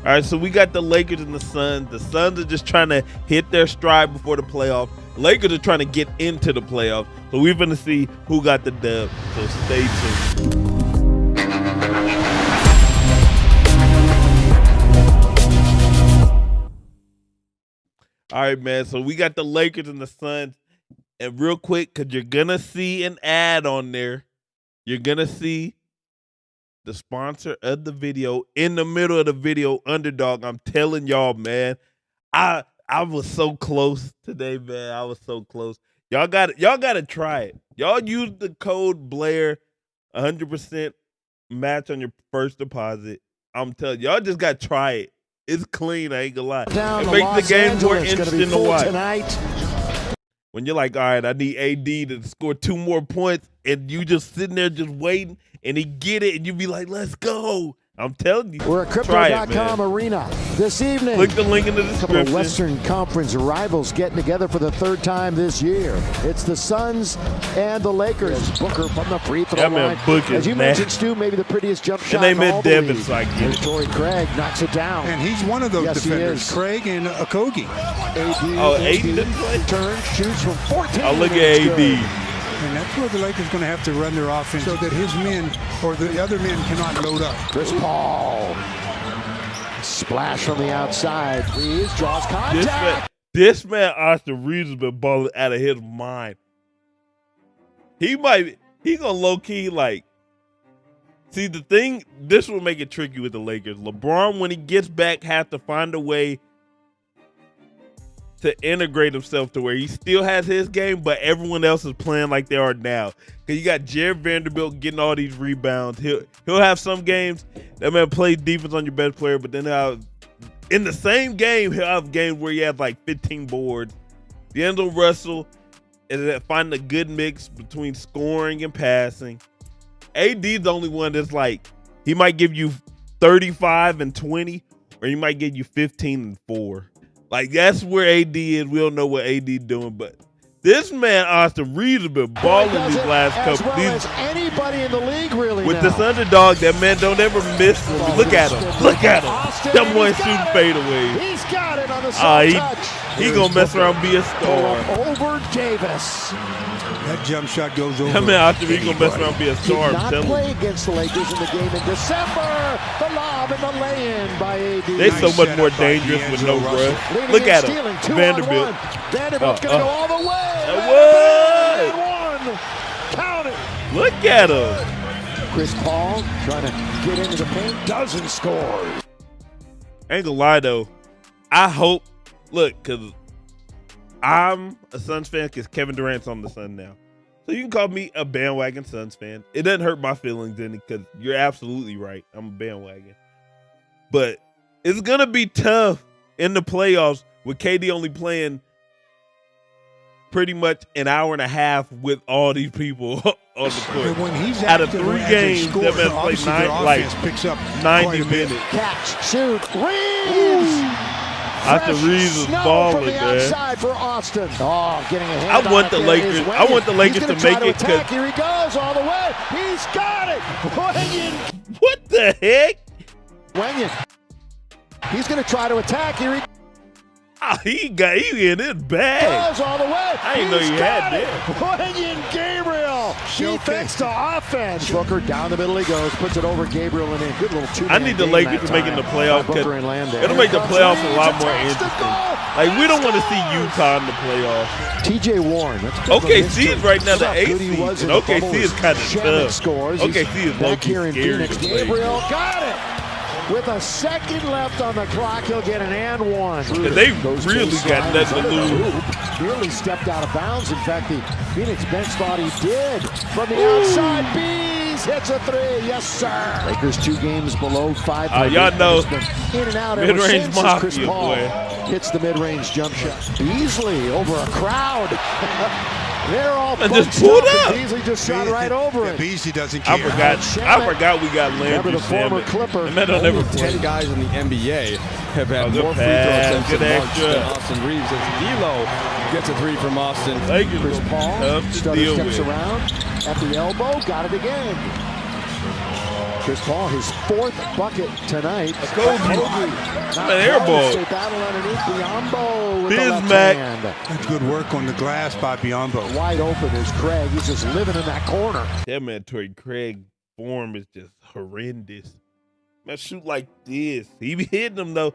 All right, so we got the Lakers and the Suns. The Suns are just trying to hit their stride before the playoffs. Lakers are trying to get into the playoffs. So we're going to see who got the dub. So stay tuned. All right, man. So we got the Lakers and the Suns. And real quick, because you're going to see an ad on there. You're going to see the sponsor of the video in the middle of the video, Underdog. I'm telling y'all, man. I was so close today, man. I was so close. Y'all got to try it. Y'all use the code Blair, 100% match on your first deposit. I'm telling y'all just got to try it. It's clean, I ain't gonna lie. It makes the game more interesting to watch. Tonight. When you're like, all right, I need AD to score 2 more points, and you just sitting there just waiting, and he get it, and you be like, let's go. I'm telling you. We're at Crypto.com Arena this evening. Click the link in the description. A couple of Western Conference rivals getting together for the 3rd time this year. It's the Suns and the Lakers. Booker from the free throw line. As you mentioned, Stu, maybe the prettiest jump shot in all the league. And Torrey Craig knocks it down. And he's one of those defenders, Craig and Okogie. AD didn't play? Turns, shoots from 14. Oh, look at AD. And that's where the Lakers are going to have to run their offense so that his men or the other men cannot load up. Chris Paul. Splash from the outside. Reeves draws contact. This man, Austin Reeves, has been balling out of his mind. He going to low-key, like, see, the thing, this will make it tricky with the Lakers. LeBron, when he gets back, has to find a way to integrate himself to where he still has his game, but everyone else is playing like they are now. Because you got Jared Vanderbilt getting all these rebounds. He'll have some games that man plays defense on your best player, but then in the same game, he'll have games where he has like 15 boards. D'Angelo Russell is finding a good mix between scoring and passing. AD's the only one that's like, he might give you 35 and 20, or he might give you 15 and 4. Like, that's where AD is. We don't know what AD doing, but this man, Austin Reeves, has been balling these last couple. As anybody in the league, really. With this underdog, that man don't ever miss. Look at him. Look at him. That boy shooting fadeaways. He's got it on the side touch. He gonna mess around and be a star. Over Davis. That jump shot goes over. That man, Austin Reeves, gonna mess around and be a star. Did not play against the Lakers in the game in December. The lob and the lay-in by AD. They so much more dangerous with no rush. Look at him. Vanderbilt. Vanderbilt's gonna go all the way. What? Count it. Look at him. Chris Paul trying to get into the paint. Doesn't score. Ain't gonna lie, though. I hope, look, because I'm a Suns fan because Kevin Durant's on the Suns now. So you can call me a bandwagon Suns fan. It doesn't hurt my feelings any because you're absolutely right. I'm a bandwagon. But it's going to be tough in the playoffs with KD only playing pretty much an hour and a half with all these people on the court. When he's out of 3 games, that man played picks up 90 minutes. Catch, shoot, Reeves. Austin Reeves is balling, man. Outside for Austin. Oh, getting a hand I want the Lakers. I want the Lakers to make it. Because here he goes all the way. He's got it. Wenyen. What the heck? Wenyen. He's going to try to attack. Here he. He in his bag. Goes all the way. I didn't know he had that. Wenyen Gabriel. Defense to offense. Booker down the middle he goes. Puts it over Gabriel and in. Good little 2-man. I need the Lakers to make it in the playoffs because it'll make the playoffs a lot more interesting. Like, we don't want to see Utah in the playoffs. T.J. Warren. OKC is right now the 8th seed, and OKC is kind of tough. OKC is low-key scary to play. Gabriel got it. With a second left on the clock, he'll get an and one. They really got nothing to lose. Nearly stepped out of bounds. In fact, the Phoenix bench thought he did. From the outside, Bees hits a 3. Yes, sir. Lakers 2 games below 500. Y'all know, in and out mid-range mafia, Chris Paul hits the mid-range jump shot. Beasley over a crowd. They're all just pulled up. Beasley just shot right over it. Beasley doesn't care. I forgot we got Landry the former Clipper. And that don't ever play. 10 guys in the NBA have had more free throw attempts than Austin Reeves. As D'Lo gets a 3 from Austin. Chris Paul steps around at the elbow, got it again. Chris Paul, his 4th bucket tonight. An air ball. They battle underneath Biyombo with Bismack. the left hand. That's good work on the glass by Biyombo. Wide open is Craig. He's just living in that corner. That man, Torrey Craig form is just horrendous. Man, shoot like this. He be hitting them though.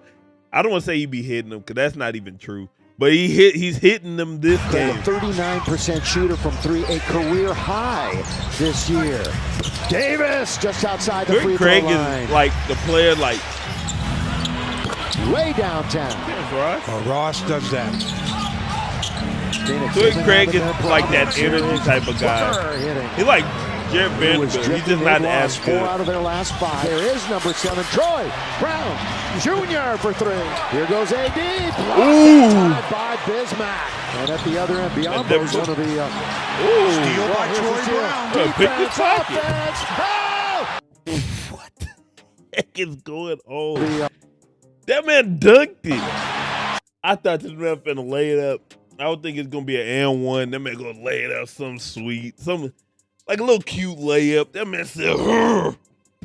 I don't want to say he be hitting them because that's not even true. But he's hitting them this game. A 39% shooter from 3, a career high this year. Davis just outside the free throw Craig line. is like the player like way downtown. Yes, Ross. Ross does that. Torrey Craig is like that energy type of guy. He like Jared Vanderbilt. He's just not as good. 4 out of their last 5. There is number 7, Troy Brown Jr. for 3. Here goes AD. Blocked by Bismack. And at the other end, Biyombo's one of the steal by Troy Brown. Defense, offense. Oh! What the heck is going on? That man dunked it. I thought this man finna lay it up. I don't think it's gonna be an and one. That man gonna lay it up something sweet, something like a little cute layup. That man said, "Hurr."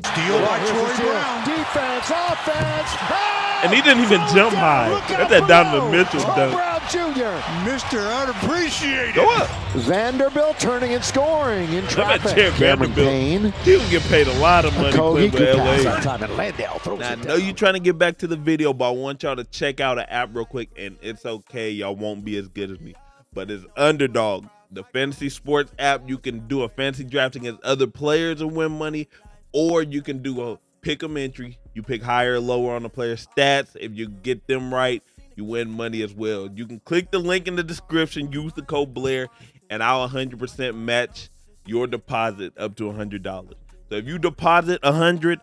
Steal by Troy Brown. Defense, offense. Oh! And he didn't even jump high. That's that Donovan Mitchell dunk. Brown Jr. Mr. Unappreciated. Go up. Vanderbilt turning and scoring in That traffic. Jared Cameron Vanderbilt, Payne. he will get paid a lot of money Kogi playing for could pass LA. that time, and Landale throws Now, I it know down. you're trying to get back to the video, but I want y'all to check out an app real quick, and it's okay. Y'all won't be as good as me, but it's Underdog, the fantasy sports app. You can do a fantasy draft against other players and win money, or you can do a pick 'em entry. You pick higher or lower on the player's stats. If you get them right, you win money as well. You can click the link in the description, use the code Blair, and I'll 100% match your deposit up to $100. So if you deposit $100,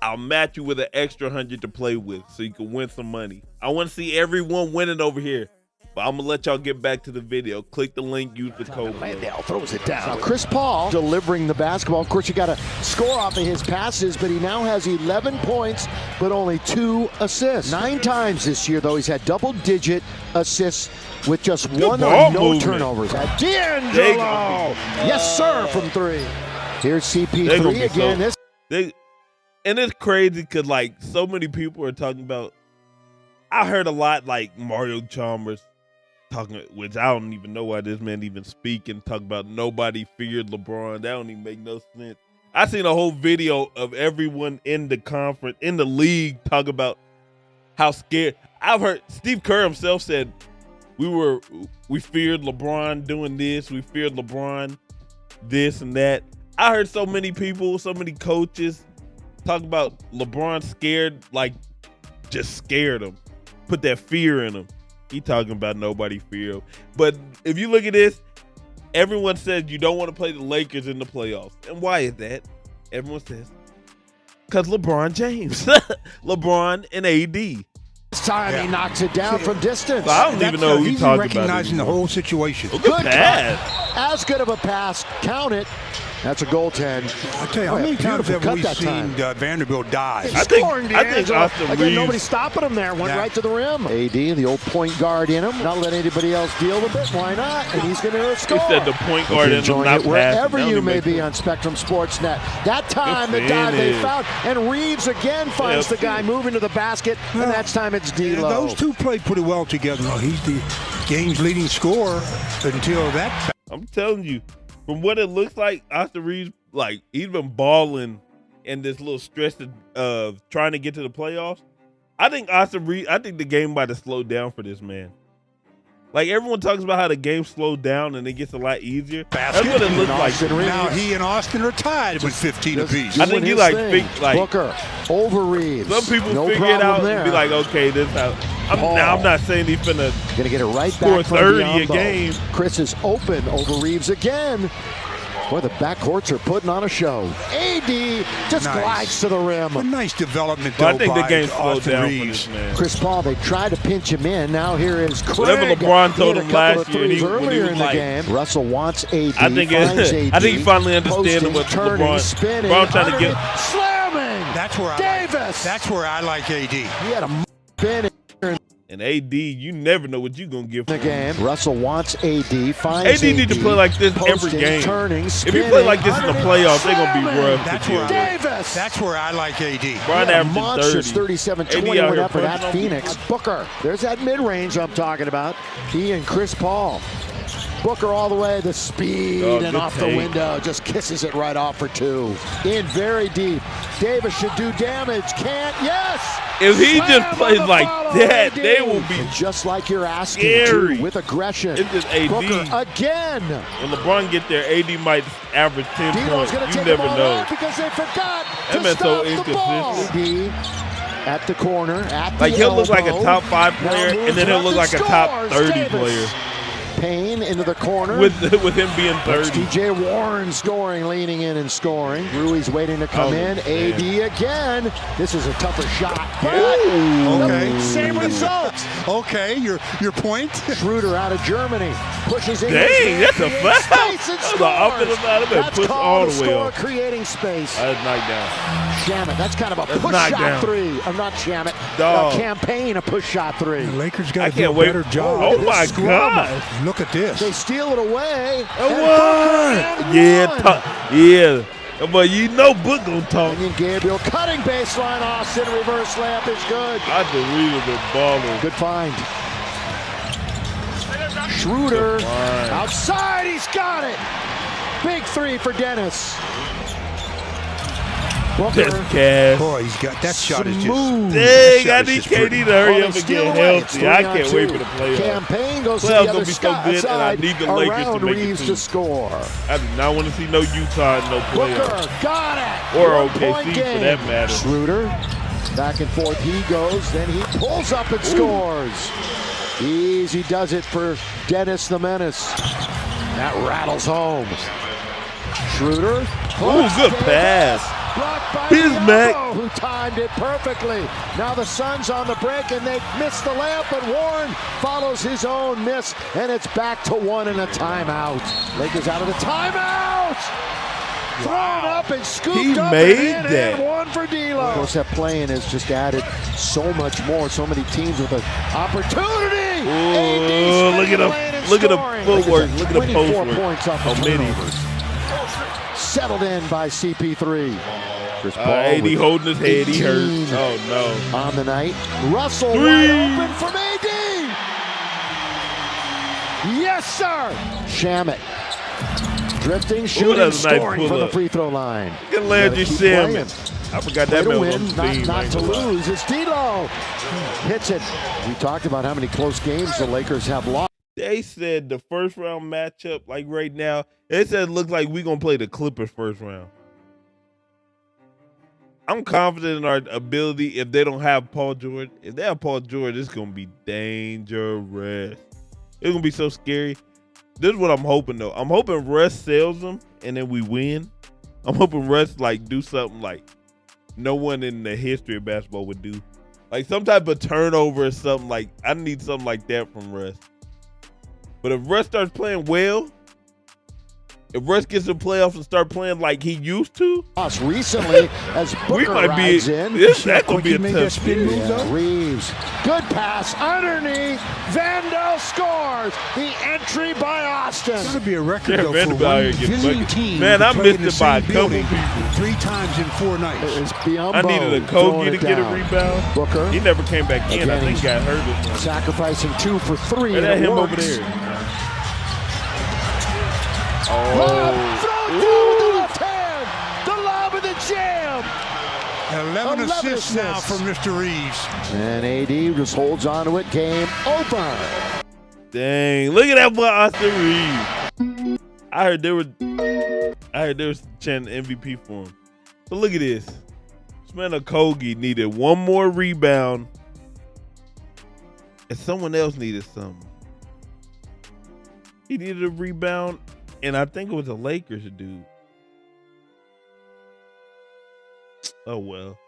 I'll match you with an extra $100 to play with so you can win some money. I want to see everyone winning over here. But I'm going to let y'all get back to the video. Click the link, use the code. Landale throws it down. Now, Chris Paul delivering the basketball. Of course, you got to score off of his passes, but he now has 11 points, but only 2 assists. 9 times this year, though, he's had double-digit assists with just 1 or no turnovers. At D'Angelo. Yes, sir, from 3. Here's CP3 again. And it's crazy because, like, so many people are talking about, I heard a lot, like, Mario Chalmers talking, which I don't even know why this man even speaking, talk about nobody feared LeBron. That don't even make no sense. I seen a whole video of everyone in the conference, in the league, talk about how scared. I've heard Steve Kerr himself said, we feared LeBron doing this, we feared LeBron this and that. I heard so many people, so many coaches talk about LeBron scared, like just scared him, put that fear in him. He talking about nobody fear him. But if you look at this, everyone says you don't want to play the Lakers in the playoffs. And why is that? Everyone says, because LeBron James. LeBron and AD. This time he knocks it down from distance. I don't even know who he's talking about. He's recognizing the whole situation. Good pass. As good of a pass. Count it. That's a goaltend. I'll tell you, how many times have we seen Vanderbilt dive? I think Austin Reeves. Again, nobody's stopping him there. Went right to the rim. AD, the old point guard in him. Not let anybody else deal with it. Why not? And he's going to score. He said the point guard in him, not wherever you may be on Spectrum Sportsnet. That time, the dive they found. And Reeves again finds the guy moving to the basket. And that's time it's D'Lo. Those two played pretty well together. He's the game's leading scorer until that. I'm telling you. From what it looks like, Austin Reeves, like, he's been balling in this little stretch of trying to get to the playoffs. I think the game might have slowed down for this man. Like, everyone talks about how the game slowed down and it gets a lot easier. That's what it looks like. Now he and Austin are tied with 15 apiece. I think he Booker over Reeves. Some people figure it out and be like, okay, this how. I'm not saying he's finna gonna get it right score back 30 a game. Chris is open over Reeves again. Boy, the backcourts are putting on a show. AD just glides to the rim. A nice development, I think the game slowed down for this man. Chris Paul, they tried to pinch him in. Now here is Craig. Whatever LeBron told him last year, earlier in the game. Russell wants AD. I think he finally understands what LeBron trying to get. Slamming. That's where I like AD. He had a spin. And AD, you never know what you're going to give the game. Russell wants AD. Finds AD need to play like this every game. Turning, if you play like this in the playoffs, they're going to be rough. That's where Yes. That's where I like AD. Bron averaging monstrous 30. 37-21 effort at Phoenix. Booker, there's that mid-range I'm talking about. He and Chris Paul. Booker all the way, the speed and off the window, just kisses it right off for 2. In very deep. Davis should do damage. Can't. Yes. If he just plays like that, they will be and just like you're asking scary. Too, with aggression. It's just AD. Booker again. When LeBron get there, AD might average 10 D'Lo's points. You never know. Because they forgot to That man's stop so the ball. inconsistent. At the corner, at the Like he'll look like a elbow. top 5 player, and then he'll look like a top 30 player. Payne into the corner. With him being 30. TJ Warren scoring, leaning in and scoring. Rui's waiting to come in. AD again. This is a tougher shot. Okay. Same result. Okay, your point. Schroeder out of Germany. Pushes in. Dang, that's a foul. That's the offensive side. That's push all the way off. Creating space. That's knocked down. Shamit, that's kind of a push shot 3. I'm not Shamit. Campaign, a push shot 3. The Lakers got to do a better job. Oh my God. Look at this. They steal it away. Yeah. But you know Book gonna talk. And Gabriel cutting baseline. Austin reverse layup is good. I deleted the baller. Good find. Schroeder outside. He's got it. Big 3 for Dennis. Cash. Boy, he's got that shot is just. Dang, I need KD to hurry up and get healthy. I can't wait for the playoffs. Campaign goes to the other good, and I need the Lakers to make Reeves it to score. I do not want to see no Utah in no playoffs. Booker got it. Or OKC for that matter. Schroeder, back and forth he goes, then he pulls up and scores. Easy does it for Dennis the Menace. That rattles home. Schroeder. Ooh, good pass. Blocked by Bismack, who timed it perfectly. Now the Suns on the break and they miss the layup, but Warren follows his own miss, and it's back to 1 and a timeout. Lakers out of the timeout. Thrown up and scooped he up made and that. And 1 for D'Lo. Of course, that playing has just added so much more. So many teams with an opportunity. Ooh, look at him. Look at the footwork. Look at the post work. Points off the turnovers. Settled in by CP3. Chris Paul AD holding his head. He hurt. Oh, no. On the night. Russell wide open from AD. Yes, sir. Shamit. Drifting, shooting, scoring from the free throw line. Good Landry Shamit. I forgot that man was on the team. Not to lose. It's D'Lo. Hits it. We talked about how many close games the Lakers have lost. They said the first round matchup, like right now, they said it looks like we're going to play the Clippers first round. I'm confident in our ability if they don't have Paul George. If they have Paul George, it's going to be dangerous. It's going to be so scary. This is what I'm hoping, though. I'm hoping Russ sells them and then we win. I'm hoping Russ, like, do something like no one in the history of basketball would do. Like some type of turnover or something. Like, I need something like that from Russ. But if Russ starts playing well, if Russ gets to the playoffs and start playing like he used to, recently as Booker rides in, that could be a tough spin move though. Reeves, good pass underneath. Vandal scores. The entry by Austin. It's going to be a record though Vanderbilt for one here getting visiting buckets. team. Man, I to play missed in the it by a same couple building people. 3 times in 4 nights. It's Biombo I needed a Kogi to get a rebound. Booker. He never came back in. I Again, think he got hurt this one. Sacrificing 2 for 3. Look at him over there. Throw down with the left hand. The lob of the jam. 11 assists now from Mr. Reeves. And AD just holds on to it. Game over. Dang, look at that boy Austin Reeves. I heard they were chanting MVP for him. So look at this. This man Okogie needed one more rebound. And someone else needed something. He needed a rebound, and I think it was a Lakers dude. Oh, well.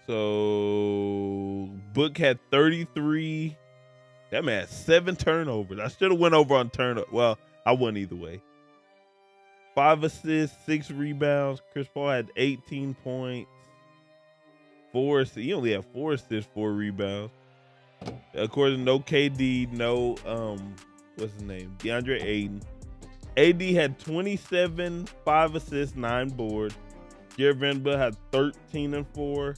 So, Book had 33. That man had 7 turnovers. I should have went over on turnover. Well, I won either way. 5 assists, 6 rebounds. Chris Paul had 18 points. 4 assists. He only had 4 assists, 4 rebounds. According to no KD, no, what's his name? DeAndre Ayton. AD had 27, 5 assists, 9 boards. Garrett Vanderbilt had 13-4.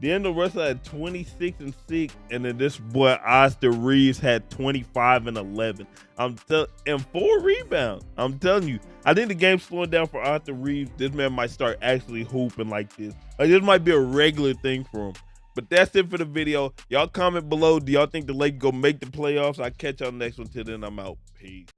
D'Angelo Russell had 26-6, and then this boy Austin Reeves had 25-11. And 4 rebounds. I'm telling you, I think the game's slowing down for Austin Reeves. This man might start actually hooping like this. Like, this might be a regular thing for him. But that's it for the video. Y'all comment below. Do y'all think the Lakers gonna make the playoffs? I'll catch y'all next one. Till then, I'm out. Peace.